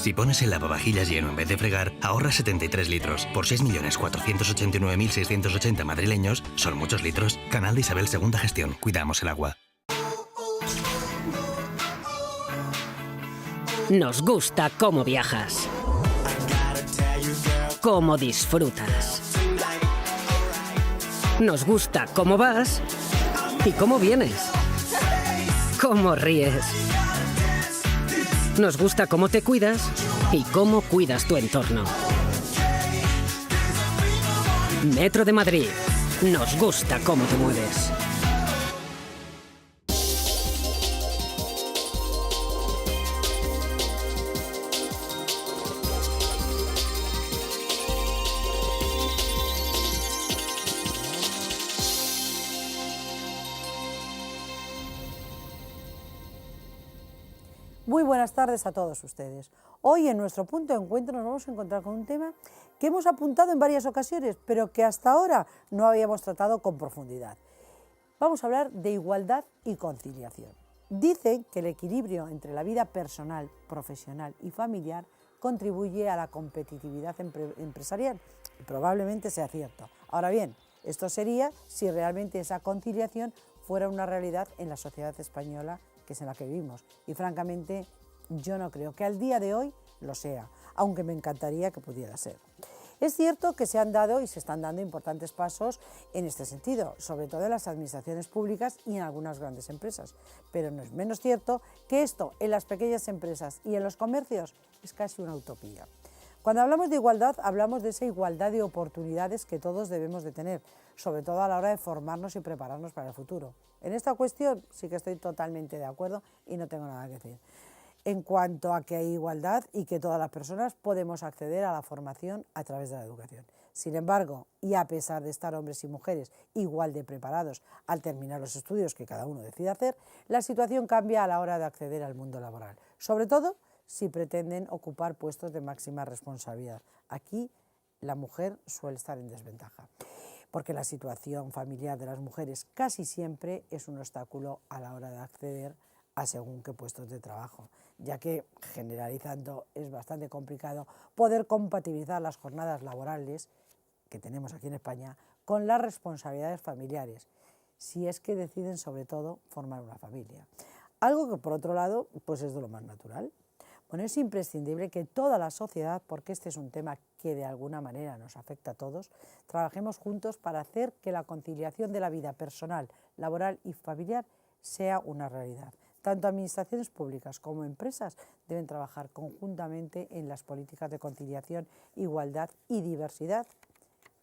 Si pones el lavavajillas lleno en vez de fregar, ahorras 73 litros. Por 6.489.680 madrileños, son muchos litros. Canal de Isabel II Gestión. Cuidamos el agua. Nos gusta cómo viajas, cómo disfrutas. Nos gusta cómo vas y cómo vienes, cómo ríes. Nos gusta cómo te cuidas y cómo cuidas tu entorno. Metro de Madrid. Nos gusta cómo te mueves. Muy buenas tardes a todos ustedes. Hoy en nuestro punto de encuentro nos vamos a encontrar con un tema que hemos apuntado en varias ocasiones, pero que hasta ahora no habíamos tratado con profundidad. Vamos a hablar de igualdad y conciliación. Dicen que el equilibrio entre la vida personal, profesional y familiar contribuye a la competitividad empresarial. Y probablemente sea cierto. Ahora bien, esto sería si realmente esa conciliación fuera una realidad en la sociedad española, que es en la que vivimos, y francamente yo no creo que al día de hoy lo sea, aunque me encantaría que pudiera ser. Es cierto que se han dado y se están dando importantes pasos en este sentido, sobre todo en las administraciones públicas y en algunas grandes empresas, pero no es menos cierto que esto en las pequeñas empresas y en los comercios es casi una utopía. Cuando hablamos de igualdad, hablamos de esa igualdad de oportunidades que todos debemos de tener, sobre todo a la hora de formarnos y prepararnos para el futuro. En esta cuestión sí que estoy totalmente de acuerdo y no tengo nada que decir. En cuanto a que hay igualdad y que todas las personas podemos acceder a la formación a través de la educación. Sin embargo, y a pesar de estar hombres y mujeres igual de preparados al terminar los estudios que cada uno decide hacer, la situación cambia a la hora de acceder al mundo laboral, sobre todo si pretenden ocupar puestos de máxima responsabilidad. Aquí la mujer suele estar en desventaja, porque la situación familiar de las mujeres casi siempre es un obstáculo a la hora de acceder a según qué puestos de trabajo, ya que, generalizando, es bastante complicado poder compatibilizar las jornadas laborales que tenemos aquí en España con las responsabilidades familiares, si es que deciden sobre todo formar una familia. Algo que por otro lado pues es de lo más natural. Bueno, es imprescindible que toda la sociedad, porque este es un tema que de alguna manera nos afecta a todos, trabajemos juntos para hacer que la conciliación de la vida personal, laboral y familiar sea una realidad. Tanto administraciones públicas como empresas deben trabajar conjuntamente en las políticas de conciliación, igualdad y diversidad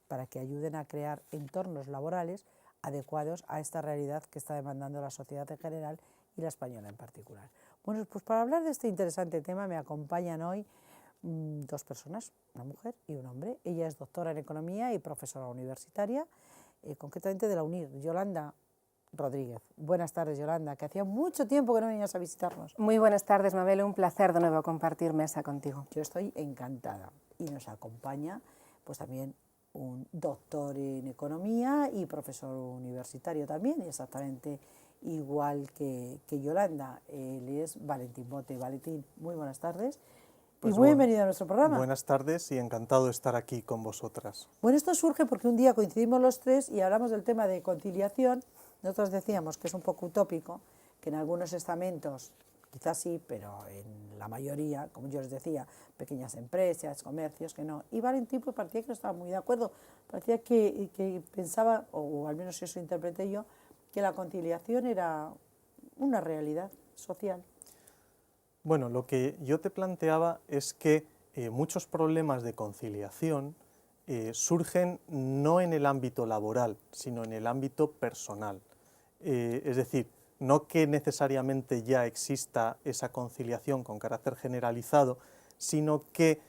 para que ayuden a crear entornos laborales adecuados a esta realidad que está demandando la sociedad en general y la española en particular. Bueno, pues para hablar de este interesante tema me acompañan hoy dos personas, una mujer y un hombre. Ella es doctora en Economía y profesora universitaria, concretamente de la UNIR, Yolanda Rodríguez. Buenas tardes, Yolanda, que hacía mucho tiempo que no venías a visitarnos. Muy buenas tardes, Mabel, un placer de nuevo compartir mesa contigo. Yo estoy encantada y nos acompaña pues también un doctor en Economía y profesor universitario también, exactamente igual que Yolanda. Él es Valentín Bote. Valentín, muy buenas tardes pues y muy bienvenido a nuestro programa. Buenas tardes y encantado de estar aquí con vosotras. Bueno, esto surge porque un día coincidimos los tres y hablamos del tema de conciliación. Nosotros decíamos que es un poco utópico, que en algunos estamentos quizás sí, pero en la mayoría, como yo les decía, pequeñas empresas, comercios, que no. Y Valentín pues parecía que no estaba muy de acuerdo, parecía que pensaba, o al menos eso interpreté yo, que la conciliación era una realidad social. Bueno, lo que yo te planteaba es que muchos problemas de conciliación surgen no en el ámbito laboral, sino en el ámbito personal. Es decir, no que necesariamente ya exista esa conciliación con carácter generalizado, sino que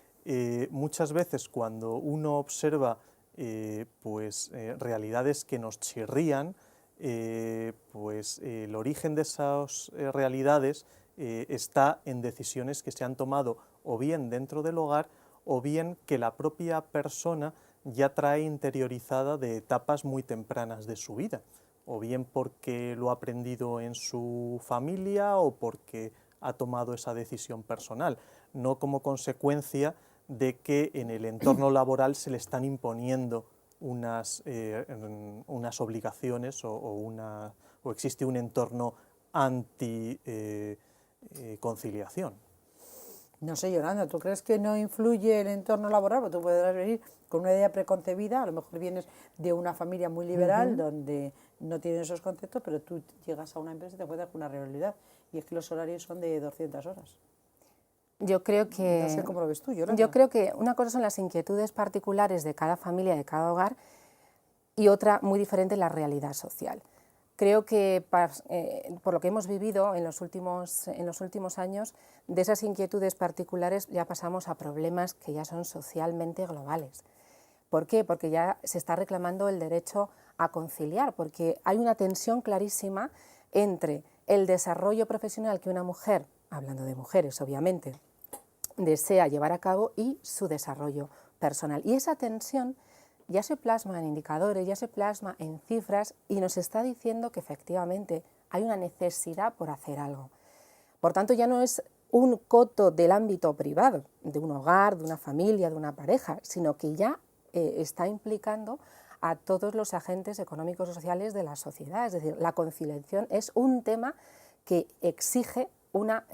muchas veces cuando uno observa realidades que nos chirrían, el origen de esas realidades está en decisiones que se han tomado o bien dentro del hogar o bien que la propia persona ya trae interiorizada de etapas muy tempranas de su vida, o bien porque lo ha aprendido en su familia o porque ha tomado esa decisión personal, no como consecuencia de que en el entorno laboral se le están imponiendo unas obligaciones o existe un entorno anti-conciliación. No sé, Yolanda, ¿tú crees que no influye el entorno laboral? Porque tú podrás venir con una idea preconcebida, a lo mejor vienes de una familia muy liberal donde no tienen esos conceptos, pero tú llegas a una empresa y te encuentras con una realidad, y es que los horarios son de 200 horas. Yo creo que... No sé cómo lo ves tú, Yolanda. Yo creo que una cosa son las inquietudes particulares de cada familia, de cada hogar, y otra muy diferente la realidad social. Creo que por lo que hemos vivido en los últimos años, de esas inquietudes particulares ya pasamos a problemas que ya son socialmente globales. ¿Por qué? Porque ya se está reclamando el derecho a conciliar, porque hay una tensión clarísima entre el desarrollo profesional que una mujer, hablando de mujeres obviamente, desea llevar a cabo y su desarrollo personal. Y esa tensión ya se plasma en indicadores, ya se plasma en cifras y nos está diciendo que efectivamente hay una necesidad por hacer algo. Por tanto, ya no es un coto del ámbito privado, de un hogar, de una familia, de una pareja, sino que ya está implicando a todos los agentes económicos y sociales de la sociedad. Es decir, la conciliación es un tema que exige una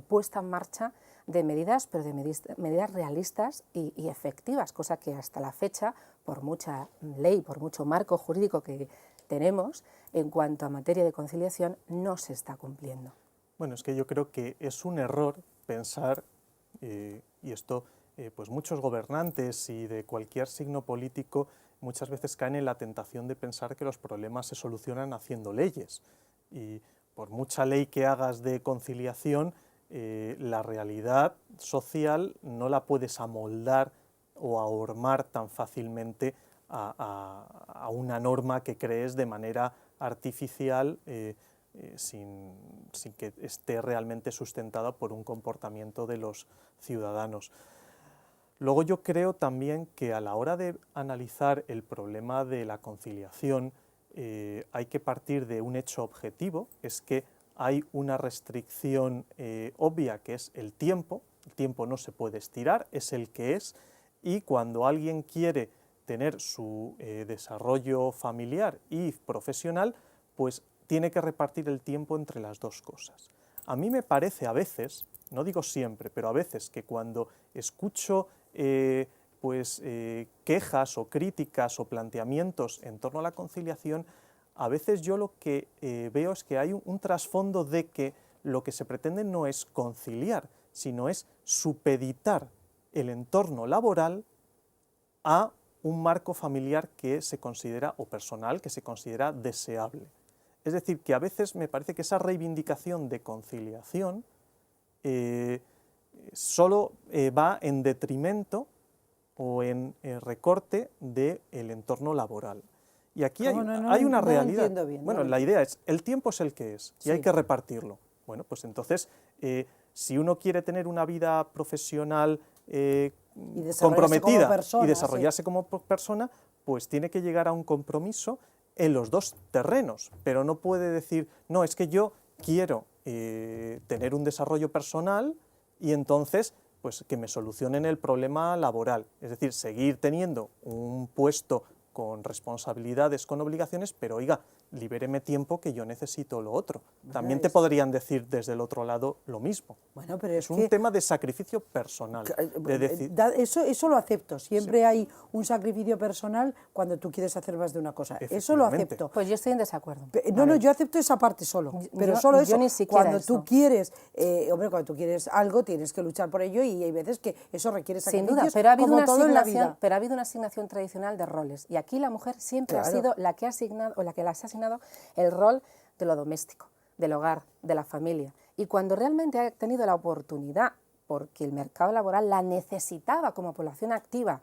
puesta en marcha de medidas, pero de medidas realistas y efectivas, cosa que hasta la fecha, por mucha ley, por mucho marco jurídico que tenemos en cuanto a materia de conciliación, no se está cumpliendo. Bueno, es que yo creo que es un error pensar, y esto pues muchos gobernantes y de cualquier signo político muchas veces caen en la tentación de pensar que los problemas se solucionan haciendo leyes. Y por mucha ley que hagas de conciliación, la realidad social no la puedes amoldar o ahormar tan fácilmente a una norma que crees de manera artificial sin que esté realmente sustentada por un comportamiento de los ciudadanos. Luego yo creo también que a la hora de analizar el problema de la conciliación hay que partir de un hecho objetivo, es que hay una restricción obvia que es el tiempo no se puede estirar, es el que es, y cuando alguien quiere tener su desarrollo familiar y profesional, pues tiene que repartir el tiempo entre las dos cosas. A mí me parece a veces, no digo siempre, pero a veces que cuando escucho quejas o críticas o planteamientos en torno a la conciliación, a veces yo lo que veo es que hay un trasfondo de que lo que se pretende no es conciliar, sino es supeditar el entorno laboral a un marco familiar que se considera, o personal, que se considera deseable. Es decir, que a veces me parece que esa reivindicación de conciliación solo va en detrimento o en recorte del entorno laboral. Y aquí hay una realidad. Bueno, la idea es, el tiempo es el que es, y hay que repartirlo. Bueno, pues entonces, si uno quiere tener una vida profesional comprometida y desarrollarse como persona, pues tiene que llegar a un compromiso en los dos terrenos, pero no puede decir, no, es que yo quiero tener un desarrollo personal y entonces pues que me solucionen el problema laboral, es decir, seguir teniendo un puesto con responsabilidades, con obligaciones, pero oiga, libéreme tiempo que yo necesito lo otro. También te podrían decir desde el otro lado lo mismo. Bueno, pero es un tema de sacrificio personal. Eso lo acepto, siempre hay un sacrificio personal cuando tú quieres hacer más de una cosa, eso lo acepto. Pues yo estoy en desacuerdo. No, yo acepto esa parte solo, pero solo eso, cuando tú quieres, cuando tú quieres algo tienes que luchar por ello y hay veces que eso requiere sacrificios. Sin duda, pero ha habido una asignación tradicional de roles y aquí la mujer siempre ha sido la que ha asignado o la que las ha asignado el rol de lo doméstico, del hogar, de la familia. Y cuando realmente ha tenido la oportunidad, porque el mercado laboral la necesitaba como población activa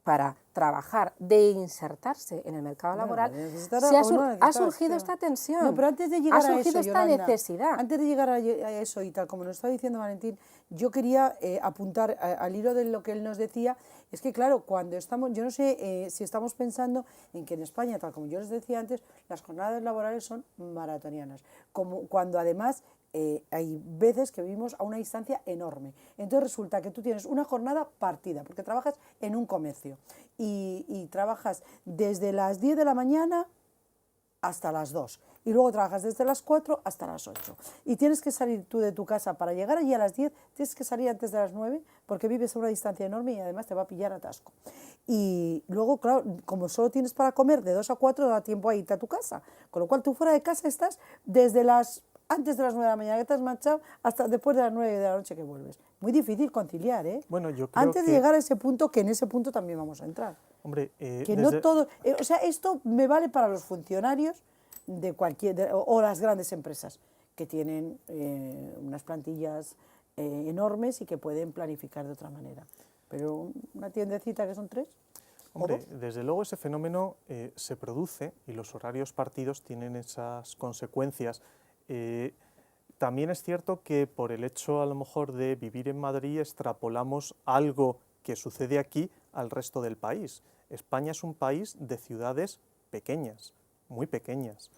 para trabajar, de insertarse en el mercado laboral, ha surgido esta tensión, no, pero antes de llegar ha surgido esta necesidad. Antes de llegar a eso y tal, como nos está diciendo Valentín, yo quería apuntar al hilo de lo que él nos decía, es que claro, cuando estamos, yo no sé si estamos pensando en que en España, tal como yo les decía antes, las jornadas laborales son maratonianas, como cuando además hay veces que vivimos a una distancia enorme. Entonces resulta que tú tienes una jornada partida, porque trabajas en un comercio y trabajas desde las 10 de la mañana hasta las 2 y luego trabajas desde las 4 hasta las 8 y tienes que salir tú de tu casa para llegar allí a las 10, tienes que salir antes de las 9 porque vives a una distancia enorme y además te va a pillar atasco. Y luego, claro, como solo tienes para comer de 2 a 4, no da tiempo a irte a tu casa, con lo cual tú fuera de casa estás desde antes de las 9 de la mañana que te has marchado hasta después de las 9 de la noche que vuelves. Muy difícil conciliar, ¿eh? Bueno, yo creo antes de llegar a ese punto, que en ese punto también vamos a entrar. Hombre, Que no todo, o sea, esto me vale para los funcionarios de o las grandes empresas que tienen unas plantillas enormes y que pueden planificar de otra manera. Pero una tiendecita que son 3. Hombre, desde luego ese fenómeno se produce y los horarios partidos tienen esas consecuencias. También es cierto que por el hecho a lo mejor de vivir en Madrid extrapolamos algo que sucede aquí al resto del país. España es un país de ciudades pequeñas, muy pequeñas,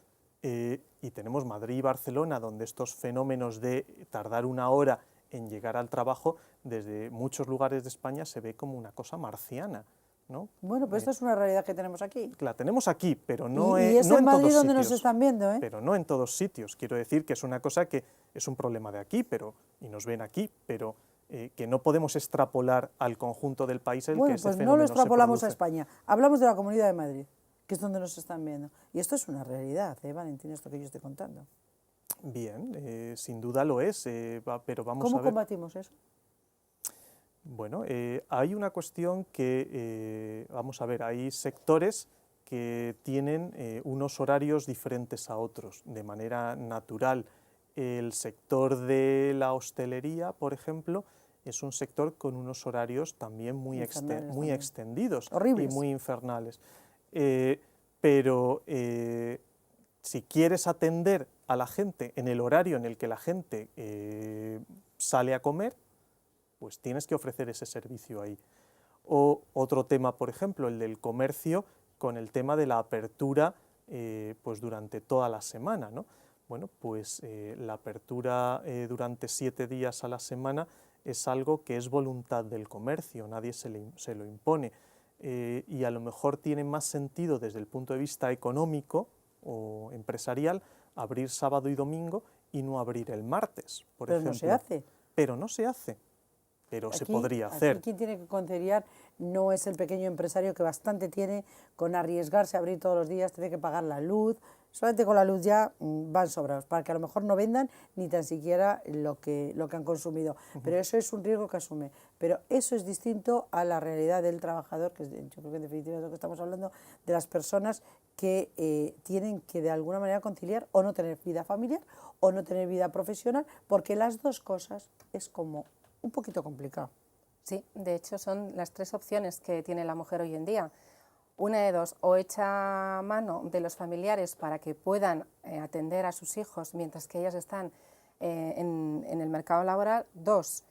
y tenemos Madrid y Barcelona, donde estos fenómenos de tardar una hora en llegar al trabajo, desde muchos lugares de España se ve como una cosa marciana, ¿no? Bueno, pues esta es una realidad que tenemos aquí. La tenemos aquí, pero no, y es no en en Madrid todos donde sitios. nos están viendo, ¿eh? Pero no en todos sitios. Quiero decir que es una cosa que es un problema de aquí, y nos ven aquí, pero que no podemos extrapolar al conjunto del país el que ese pues fenómeno no lo extrapolamos se a produce. España. Hablamos de la Comunidad de Madrid, que es donde nos están viendo. Y esto es una realidad, Valentín, esto que yo estoy contando. Bien, sin duda lo es, pero vamos a ¿Cómo ver. combatimos eso? Bueno, hay una cuestión que, vamos a ver, hay sectores que tienen unos horarios diferentes a otros, de manera natural. El sector de la hostelería, por ejemplo, es un sector con unos horarios también muy extendidos Horribles. y muy infernales. Pero si quieres atender a la gente en el horario en el que la gente sale a comer, pues tienes que ofrecer ese servicio ahí. O otro tema, por ejemplo, el del comercio, con el tema de la apertura pues durante toda la semana, ¿no? Bueno, pues la apertura durante 7 días a la semana es algo que es voluntad del comercio, nadie se lo impone. Y a lo mejor tiene más sentido desde el punto de vista económico o empresarial abrir sábado y domingo y no abrir el martes, por ejemplo. Pero no se hace. Pero no se hace. Pero se podría hacer. Aquí quien tiene que conciliar no es el pequeño empresario que bastante tiene con arriesgarse a abrir todos los días, tiene que pagar la luz, solamente con la luz ya van sobrados, para que a lo mejor no vendan ni tan siquiera lo que han consumido. Pero eso es un riesgo que asume. Pero eso es distinto a la realidad del trabajador, que yo creo que en definitiva es lo que estamos hablando, de las personas que tienen que de alguna manera conciliar o no tener vida familiar o no tener vida profesional, porque las dos cosas es como un poquito complicado. Sí, de hecho son las 3 opciones que tiene la mujer hoy en día. Una de dos, o echa mano de los familiares para que puedan atender a sus hijos mientras que ellas están en el mercado laboral. 2,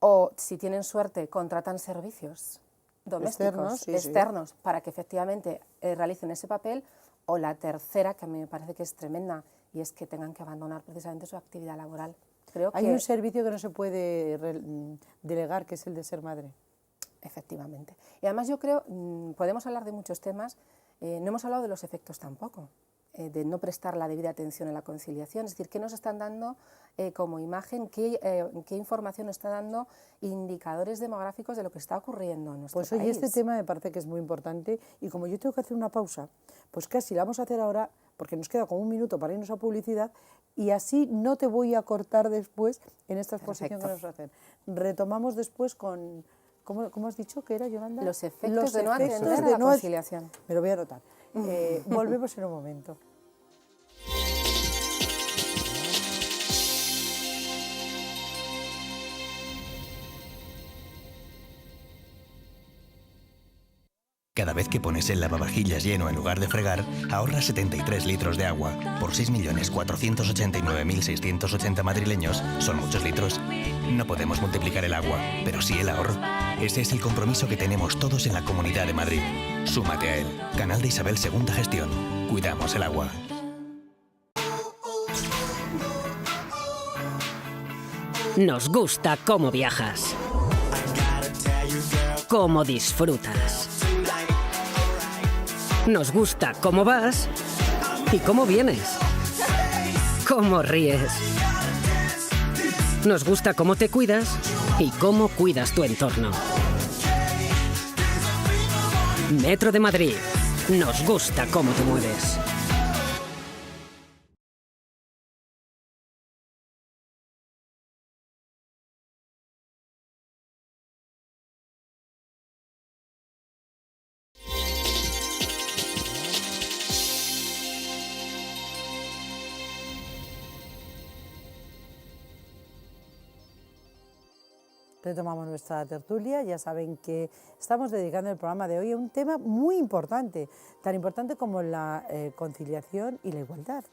o si tienen suerte contratan servicios domésticos externos para que efectivamente realicen ese papel. O la tercera, que a mí me parece que es tremenda, y es que tengan que abandonar precisamente su actividad laboral. Hay un servicio que no se puede delegar, que es el de ser madre. Efectivamente. Y además yo creo, podemos hablar de muchos temas, no hemos hablado de los efectos tampoco, de no prestar la debida atención a la conciliación, es decir, qué nos están dando como imagen, qué información nos está dando, indicadores demográficos de lo que está ocurriendo en nuestro país. Pues oye, este tema me parece que es muy importante y como yo tengo que hacer una pausa, pues casi la vamos a hacer ahora, porque nos queda como un minuto para irnos a publicidad y así no te voy a cortar después en esta exposición que nos hacen. Retomamos después con... ¿Cómo has dicho que era, Yolanda? Los efectos de no atender a la conciliación. Me lo voy a anotar. Volvemos en un momento. Cada vez que pones el lavavajillas lleno en lugar de fregar, ahorras 73 litros de agua. Por 6.489.680 madrileños, son muchos litros. No podemos multiplicar el agua, pero sí el ahorro. Ese es el compromiso que tenemos todos en la Comunidad de Madrid. Súmate a él. Canal de Isabel II Gestión. Cuidamos el agua. Nos gusta cómo viajas, cómo disfrutas. Nos gusta cómo vas y cómo vienes, cómo ríes. Nos gusta cómo te cuidas y cómo cuidas tu entorno. Metro de Madrid. Nos gusta cómo te mueves. Retomamos nuestra tertulia. Ya saben que estamos dedicando el programa de hoy a un tema muy importante, tan importante como la conciliación y la igualdad.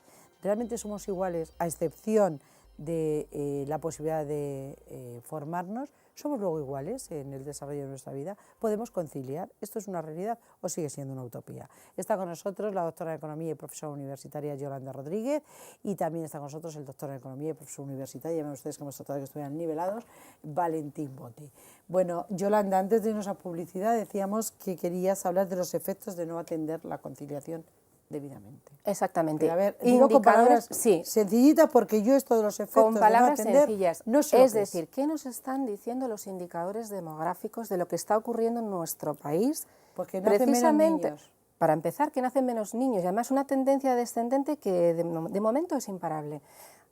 Realmente somos iguales, a excepción de la posibilidad de formarnos, somos luego iguales en el desarrollo de nuestra vida. ¿Podemos conciliar? ¿Esto es una realidad o sigue siendo una utopía? Está con nosotros la doctora de Economía y profesora universitaria Yolanda Rodríguez, y también está con nosotros el doctor de Economía y profesor universitario, ya ven ustedes que hemos tratado de que estuvieran nivelados, Valentín Bote. Bueno, Yolanda, antes de irnos a publicidad decíamos que querías hablar de los efectos de no atender la conciliación debidamente. Exactamente. Pero a ver, digo con palabras sencillitas, porque yo esto de los efectos con palabras de no atender, sencillas. no sé. Es decir, ¿qué nos están diciendo los indicadores demográficos de lo que está ocurriendo en nuestro país? Porque nacen menos niños. Para empezar, que nacen menos niños, y además una tendencia descendente que de momento es imparable.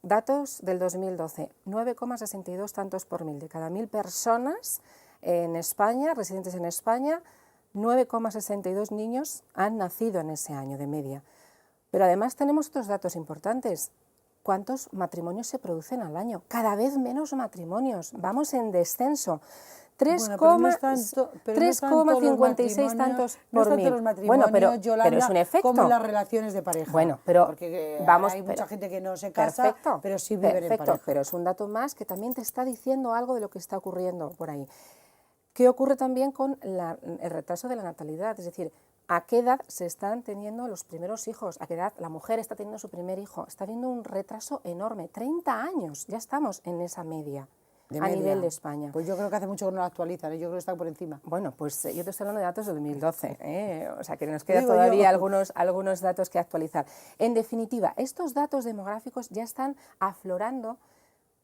Datos del 2012, 9,62 tantos por mil. De cada 1.000 personas en España, residentes en España, 9,62 niños han nacido en ese año de media. Pero además tenemos otros datos importantes. ¿Cuántos matrimonios se producen al año? Cada vez menos matrimonios. Vamos en descenso. 3,56 tantos por mil. Bueno, pero Yolanda, es un efecto. como las relaciones de pareja. Bueno, pero porque vamos, hay mucha gente que no se casa, pero sí viven en pareja. Pero es un dato más que también te está diciendo algo de lo que está ocurriendo por ahí. ¿Qué ocurre también con el retraso de la natalidad? Es decir, ¿a qué edad se están teniendo los primeros hijos? ¿A qué edad la mujer está teniendo su primer hijo? Está habiendo un retraso enorme, 30 años, ya estamos en esa media. A nivel de España. Pues yo creo que hace mucho que no lo actualizan, yo creo que están por encima. Bueno, pues yo te estoy hablando de datos de 2012, o sea que nos queda todavía algunos datos que actualizar. En definitiva, estos datos demográficos ya están aflorando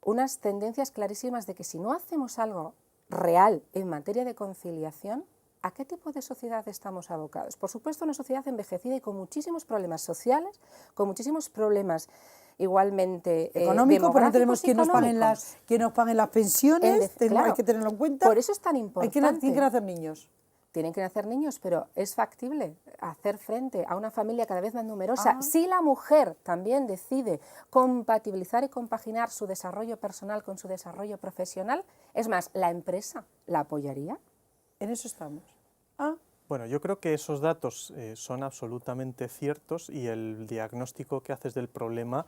unas tendencias clarísimas de que si no hacemos algo real en materia de conciliación, ¿a qué tipo de sociedad estamos abocados? Por supuesto, una sociedad envejecida y con muchísimos problemas sociales, con muchísimos problemas igualmente económicos, porque no tenemos quien nos paguen las pensiones, claro, hay que tenerlo en cuenta. Por eso es tan importante. Tienen que nacer niños. Tienen que nacer niños, pero es factible hacer frente a una familia cada vez más numerosa si la mujer también decide compatibilizar y compaginar su desarrollo personal con su desarrollo profesional. Es más, ¿la empresa la apoyaría? En eso estamos. Bueno, yo creo que esos datos son absolutamente ciertos y el diagnóstico que haces del problema,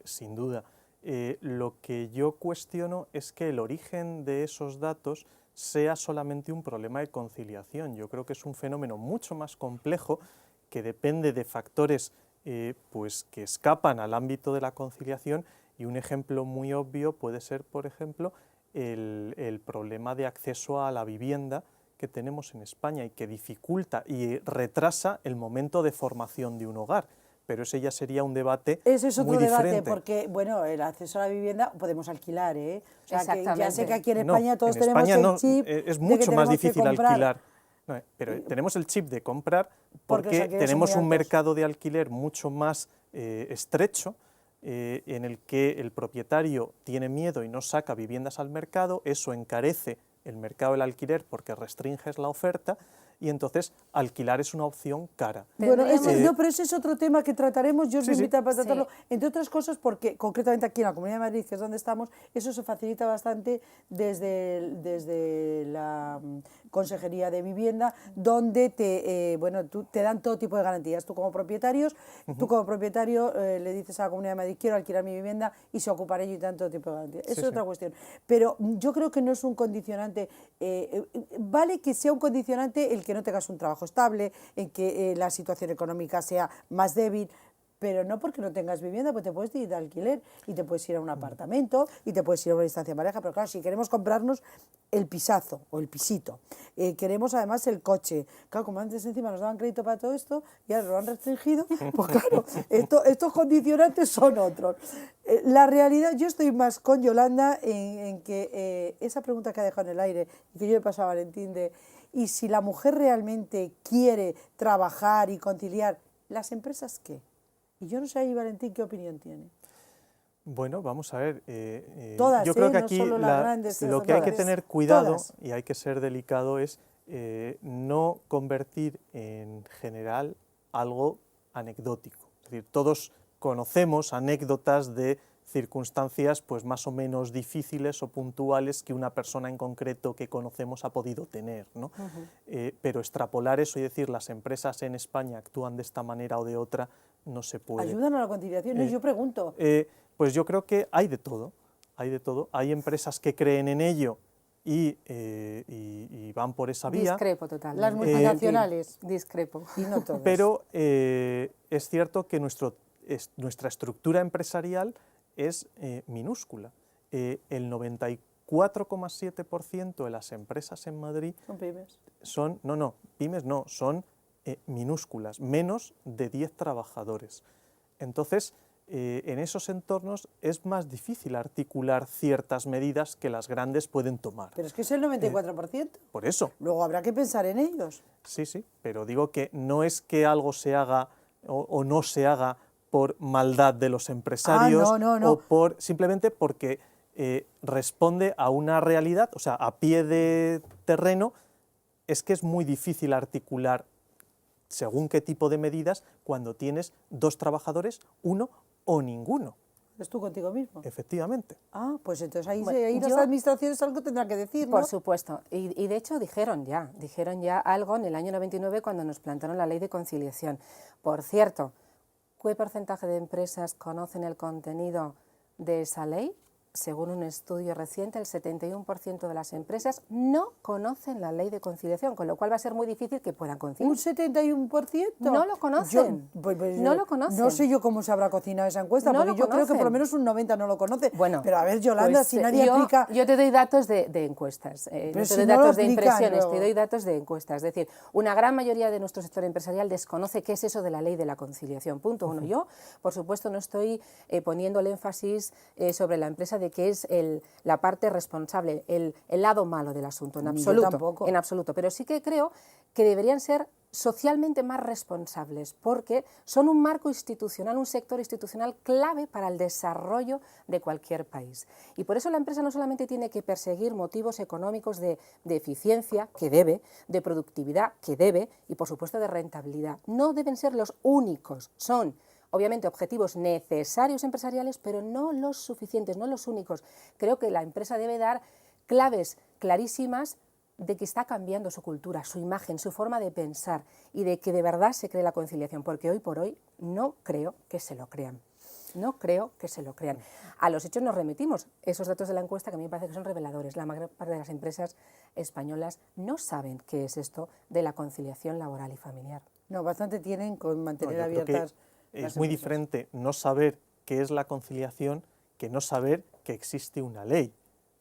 sin duda. Lo que yo cuestiono es que el origen de esos datos sea solamente un problema de conciliación. Yo creo que es un fenómeno mucho más complejo que depende de factores pues que escapan al ámbito de la conciliación, y un ejemplo muy obvio puede ser, por ejemplo, el problema de acceso a la vivienda que tenemos en España y que dificulta y retrasa el momento de formación de un hogar. Pero ese ya sería un debate muy diferente. Ese es otro debate, porque bueno, el acceso a la vivienda podemos alquilar, ¿eh? O sea, que ya sé que aquí en no, España todos en tenemos España el chip es mucho más difícil alquilar. No, pero tenemos el chip de comprar porque tenemos un mercado de alquiler mucho más estrecho, en el que el propietario tiene miedo y no saca viviendas al mercado. Eso encarece el mercado del alquiler porque restringes la oferta, y entonces alquilar es una opción cara. Bueno, pero ese es otro tema que trataremos. Yo os voy a invitar para tratarlo, entre otras cosas porque concretamente aquí en la Comunidad de Madrid, que es donde estamos, eso se facilita bastante desde la Consejería de Vivienda, donde te dan todo tipo de garantías. Tú como propietario le dices a la Comunidad de Madrid: quiero alquilar mi vivienda, y se ocupará ello y dan todo tipo de garantías. Eso es otra cuestión. Pero yo creo que no es un condicionante. Vale que sea un condicionante el que no tengas un trabajo estable, en que la situación económica sea más débil, pero no porque no tengas vivienda, pues te puedes ir de alquiler y te puedes ir a un apartamento y te puedes ir a una instancia de pareja, pero claro, si queremos comprarnos el pisazo o el pisito, queremos además el coche, claro, como antes encima nos daban crédito para todo esto y ahora lo han restringido, pues claro, estos condicionantes son otros. La realidad, yo estoy más con Yolanda en que esa pregunta que ha dejado en el aire y que yo le paso a Valentín de, y si la mujer realmente quiere trabajar y conciliar, ¿las empresas qué? Y yo no sé ahí, Valentín, ¿qué opinión tiene? Bueno, vamos a ver. Todas, yo creo que no aquí solo las grandes, lo que hay que todas. tener cuidado Todas. y hay que ser delicado es no convertir en general algo anecdótico. Es decir, todos conocemos anécdotas de circunstancias pues más o menos difíciles o puntuales que una persona en concreto que conocemos ha podido tener, ¿no? Pero extrapolar eso y decir las empresas en España actúan de esta manera o de otra no se puede. ¿Ayudan a la conciliación? No, yo pregunto. Pues yo creo que hay de todo, hay de todo. Hay empresas que creen en ello y van por esa vía. Discrepo totalmente. Las multinacionales. Discrepo. Y no todas. Pero es cierto que nuestra estructura empresarial es minúscula. El 94,7% de las empresas en Madrid Son pymes. son minúsculas, menos de 10 trabajadores. Entonces, en esos entornos es más difícil articular ciertas medidas que las grandes pueden tomar. Pero es que es el 94%. Por eso. Luego habrá que pensar en ellos. Sí, sí, pero digo que no es que algo se haga o no se haga por maldad de los empresarios no. o simplemente porque responde a una realidad, o sea, a pie de terreno, es que es muy difícil articular según qué tipo de medidas cuando tienes 2 trabajadores, 1 o ninguno. ¿Es tú contigo mismo? Efectivamente. Ah, pues entonces ahí, Bueno, ahí las yo- administraciones algo tendrán que decir, ¿no? Por supuesto, y de hecho dijeron ya algo en el año 99 cuando nos plantearon la ley de conciliación. Por cierto, ¿qué porcentaje de empresas conocen el contenido de esa ley? Según un estudio reciente, el 71% de las empresas no conocen la ley de conciliación, con lo cual va a ser muy difícil que puedan conciliar. ¿Un 71%? No lo conocen. No lo conocen. No sé yo cómo se habrá cocinado esa encuesta, No porque lo yo creo que por lo conocen. menos un 90% no lo conoce. Bueno, pero a ver, Yolanda, pues, si nadie yo, aplica... yo te doy datos de encuestas, no Pero te si doy no lo datos de aplican impresiones, luego. te doy datos de encuestas. Es decir, una gran mayoría de nuestro sector empresarial desconoce qué es eso de la ley de la conciliación. Punto uno. Yo, por supuesto, no estoy poniendo el énfasis sobre la empresa de que es la parte responsable, el lado malo del asunto, en Ni yo absoluto. tampoco. En absoluto. Pero sí que creo que deberían ser socialmente más responsables, porque son un marco institucional, un sector institucional clave para el desarrollo de cualquier país. Y por eso la empresa no solamente tiene que perseguir motivos económicos de eficiencia, que debe, de productividad, que debe, y por supuesto de rentabilidad. No deben ser los únicos, son obviamente objetivos necesarios empresariales, pero no los suficientes, no los únicos. Creo que la empresa debe dar claves clarísimas de que está cambiando su cultura, su imagen, su forma de pensar y de que de verdad se cree la conciliación, porque hoy por hoy no creo que se lo crean. No creo que se lo crean. A los hechos nos remitimos. Esos datos de la encuesta que a mí me parece que son reveladores. La mayor parte de las empresas españolas no saben qué es esto de la conciliación laboral y familiar. No, bastante tienen con mantener No, yo creo que abiertas... es muy diferente no saber qué es la conciliación que no saber que existe una ley.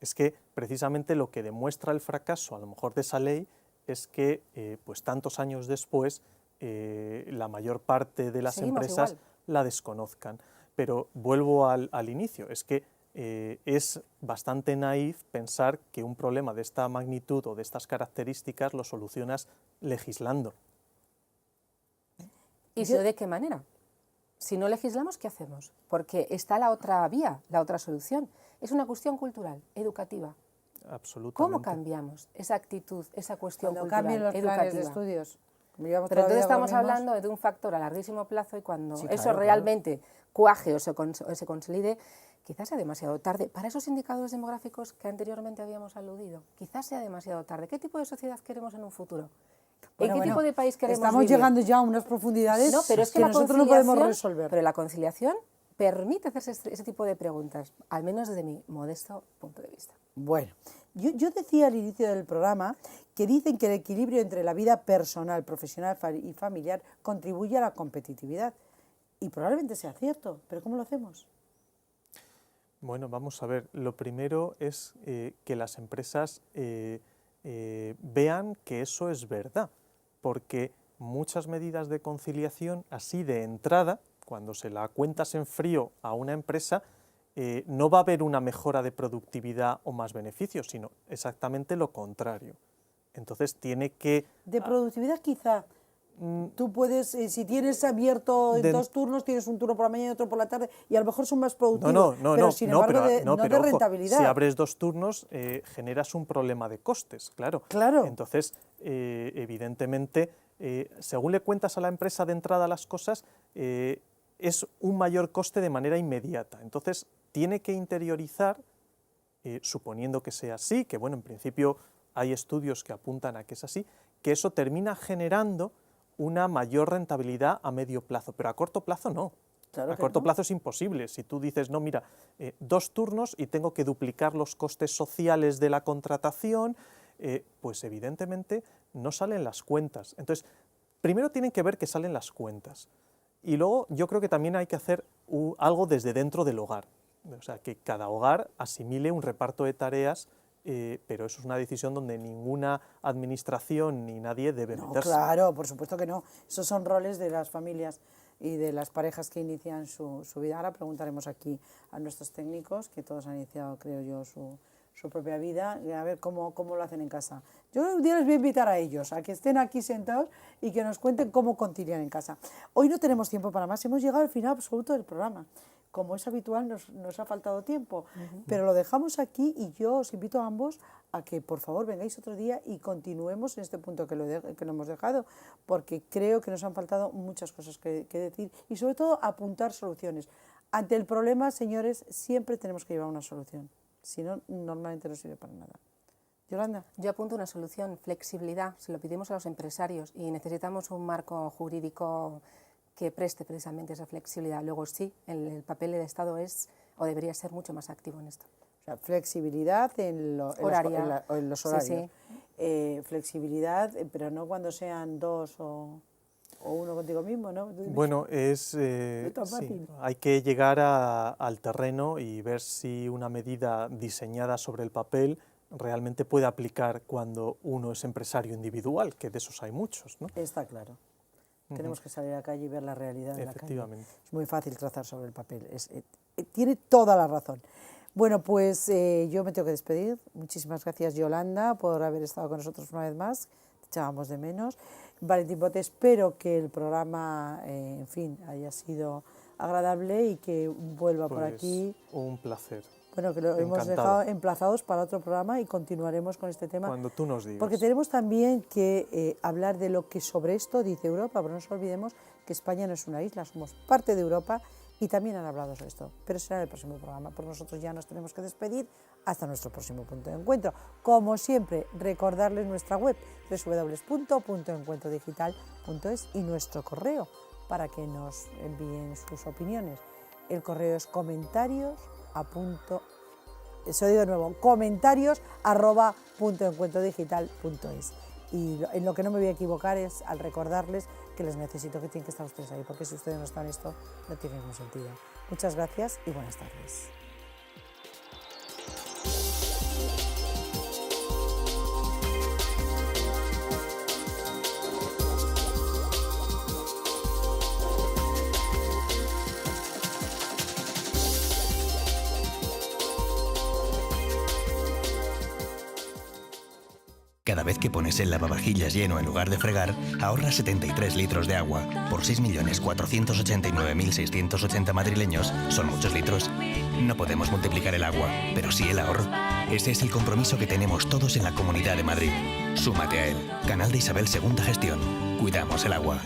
Es que precisamente lo que demuestra el fracaso a lo mejor de esa ley es que pues tantos años después la mayor parte de las Seguimos empresas igual. la desconozcan. Pero vuelvo al inicio, es que es bastante naif pensar que un problema de esta magnitud o de estas características lo solucionas legislando. ¿Y si no, de qué manera? Si no legislamos, ¿qué hacemos? Porque está la otra vía, la otra solución. Es una cuestión cultural, educativa. Absolutamente. ¿Cómo cambiamos esa actitud, esa cuestión Cuando cultural, cambien los educativa? planes de estudios. Como llevamos Pero toda la entonces vida con estamos los mismos. hablando de un factor a larguísimo plazo y cuando Sí, eso claro, realmente cuaje o se consolide, quizás sea demasiado tarde. Para esos indicadores demográficos que anteriormente habíamos aludido, quizás sea demasiado tarde. ¿Qué tipo de sociedad queremos en un futuro? Bueno, ¿En qué bueno, tipo de país queremos estamos vivir? llegando ya a unas profundidades No, pero es que la nosotros no podemos conciliación- resolver. Pero la conciliación permite hacerse ese tipo de preguntas, al menos desde mi modesto punto de vista. Bueno, yo decía al inicio del programa que dicen que el equilibrio entre la vida personal, profesional y familiar contribuye a la competitividad. Y probablemente sea cierto, pero ¿cómo lo hacemos? Bueno, vamos a ver. Lo primero es que las empresas vean que eso es verdad, porque muchas medidas de conciliación, así de entrada, cuando se la cuentas en frío a una empresa, no va a haber una mejora de productividad o más beneficios, sino exactamente lo contrario. Entonces tiene que... De productividad quizá. Tú puedes, si tienes abierto en 2 turnos, tienes un turno por la mañana y otro por la tarde, y a lo mejor son más productivos, pero sin embargo no de ojo, rentabilidad. Si abres 2 turnos, generas un problema de costes, claro. Entonces, evidentemente, según le cuentas a la empresa de entrada las cosas, es un mayor coste de manera inmediata. Entonces, tiene que interiorizar, suponiendo que sea así, que bueno, en principio hay estudios que apuntan a que es así, que eso termina generando una mayor rentabilidad a medio plazo, pero a corto plazo no. Claro a corto plazo es imposible. Si tú dices, no, mira, 2 turnos y tengo que duplicar los costes sociales de la contratación, pues evidentemente no salen las cuentas. Entonces, primero tienen que ver que salen las cuentas. Y luego yo creo que también hay que hacer algo desde dentro del hogar. O sea, que cada hogar asimile un reparto de tareas, pero eso es una decisión donde ninguna administración ni nadie debe meterse. Claro, por supuesto que no. Esos son roles de las familias y de las parejas que inician su vida. Ahora preguntaremos aquí a nuestros técnicos, que todos han iniciado, creo yo, su propia vida, a ver cómo lo hacen en casa. Yo un día les voy a invitar a ellos, a que estén aquí sentados y que nos cuenten cómo concilian en casa. Hoy no tenemos tiempo para más, hemos llegado al final absoluto del programa. Como es habitual, nos ha faltado tiempo, pero lo dejamos aquí y yo os invito a ambos a que por favor vengáis otro día y continuemos en este punto que lo hemos dejado, porque creo que nos han faltado muchas cosas que decir y sobre todo apuntar soluciones. Ante el problema, señores, siempre tenemos que llevar una solución, si no, normalmente no sirve para nada. Yolanda. Yo apunto una solución, flexibilidad, se lo pedimos a los empresarios y necesitamos un marco jurídico que preste precisamente esa flexibilidad. Luego sí, el papel del Estado es o debería ser mucho más activo en esto. O sea, flexibilidad en los horarios. Sí, sí. Flexibilidad, pero no cuando sean 2 o 1 contigo mismo, ¿no? Bueno, sí, hay que llegar al terreno y ver si una medida diseñada sobre el papel realmente puede aplicar cuando uno es empresario individual, que de esos hay muchos, ¿no? Está claro. Tenemos que salir a la calle y ver la realidad en la calle. Es muy fácil trazar sobre el papel. Tiene toda la razón. Bueno, pues yo me tengo que despedir. Muchísimas gracias, Yolanda, por haber estado con nosotros una vez más. Te echábamos de menos. Valentín Bote, espero que el programa, en fin, haya sido agradable y que vuelva por aquí. Un placer. Bueno, que lo hemos dejado emplazados para otro programa y continuaremos con este tema. Cuando tú nos digas. Porque tenemos también que hablar de lo que sobre esto dice Europa, pero no nos olvidemos que España no es una isla, somos parte de Europa y también han hablado sobre esto. Pero será en el próximo programa, porque nosotros ya nos tenemos que despedir hasta nuestro próximo punto de encuentro. Como siempre, recordarles nuestra web www.puntoencuentrodigital.es y nuestro correo para que nos envíen sus opiniones. El correo es comentarios@puntoencuentrodigital.es. Y en lo que no me voy a equivocar es al recordarles que les necesito, que tienen que estar ustedes ahí, porque si ustedes no están en esto, no tiene ningún sentido. Muchas gracias y buenas tardes. Cada vez que pones el lavavajillas lleno en lugar de fregar, ahorras 73 litros de agua. Por 6.489.680 madrileños, son muchos litros. No podemos multiplicar el agua, pero sí el ahorro. Ese es el compromiso que tenemos todos en la Comunidad de Madrid. Súmate a él. Canal de Isabel II Gestión. Cuidamos el agua.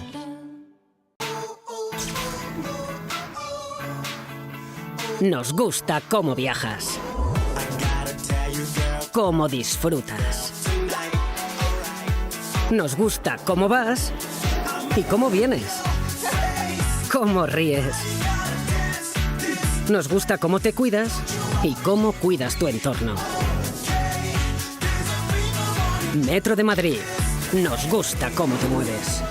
Nos gusta cómo viajas, cómo disfrutas. Nos gusta cómo vas y cómo vienes, cómo ríes. Nos gusta cómo te cuidas y cómo cuidas tu entorno. Metro de Madrid. Nos gusta cómo te mueves.